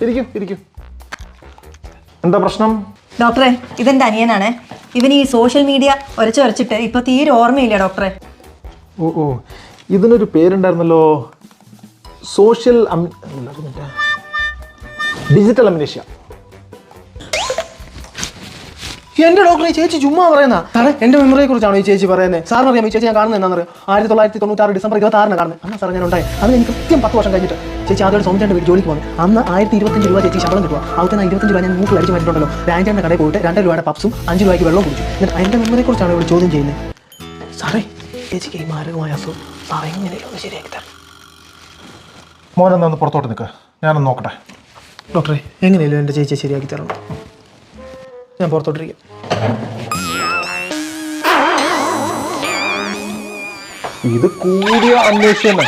ഇരിക്കൂ. എന്താ പ്രശ്നം? ഡോക്ടറെ, ഇതെന്റെ അനിയനാണ്. ഇവന് ഈ സോഷ്യൽ മീഡിയ ഉരച്ചിട്ട് ഇപ്പൊ തീരെ ഓർമ്മയില്ല ഡോക്ടറെ. ഓ ഇതിനൊരു പേരുണ്ടായിരുന്നല്ലോ, സോഷ്യൽ ഡിജിറ്റൽ അമ്നേഷ്യ. എന്റെ ഡോക്ടറെ, ചേച്ചി ചുമ്മാ പറയുന്ന സാറേ. എന്റെ മെമ്മറിയെ കുറിച്ചാണോ ഈ ചേച്ചി പറയുന്നത്? സാറിന് അറിയാം ഈ ചേച്ചി ഞാൻ കാണുന്നത് എന്താണെന്ന് അറിയാം? 1996 ഡിസംബർ 26 കാണുന്നത്. അന്ന് സാറേ ഞാൻ ഉണ്ടായി. അത് എനിക്ക് കൃത്യം 10 വർഷം കഴിഞ്ഞിട്ട് ചേച്ചി ആദ്യമായിട്ട് സോമചാന്റെ വീട് ജോലിക്ക് പോകുന്നത്. അന്ന് 1025 രൂപ ചേച്ചി ശമ്പളം കിട്ടുക. അവർക്ക് 25 രൂപ ഞാൻ മൂക്ക് അടിച്ച് മാറ്റിട്ടുണ്ടല്ലോ. രാജാന്റെ കടയിൽ പോയിട്ട് 2 രൂപയുടെ പപ്സും 5 രൂപയ്ക്ക് വെള്ളം കുടിച്ചു. എന്നിട്ട് എന്റെ മെമ്മറിയെ കുറിച്ചാണ് ഇവിടെ ചോദ്യം ചെയ്യുന്നത്. സാറേ, ചേച്ചിക്ക് ഈ മാരകമായ അസുഖം സാറേ എങ്ങനെയും ഒന്ന് ശരിയാക്കി തരാം. മോനെന്നാ ഒന്ന് പുറത്തോട്ട് നിൽക്കുക, ഞാനൊന്ന് നോക്കട്ടെ. ഡോക്ടറെ, എങ്ങനെയല്ലോ എൻ്റെ ചേച്ചിയെ ശരിയാക്കി തരണം. ഞാൻ പുറത്തോട്ടിരിക്കാം. ഇത് കൂടിയ അന്വേഷണം.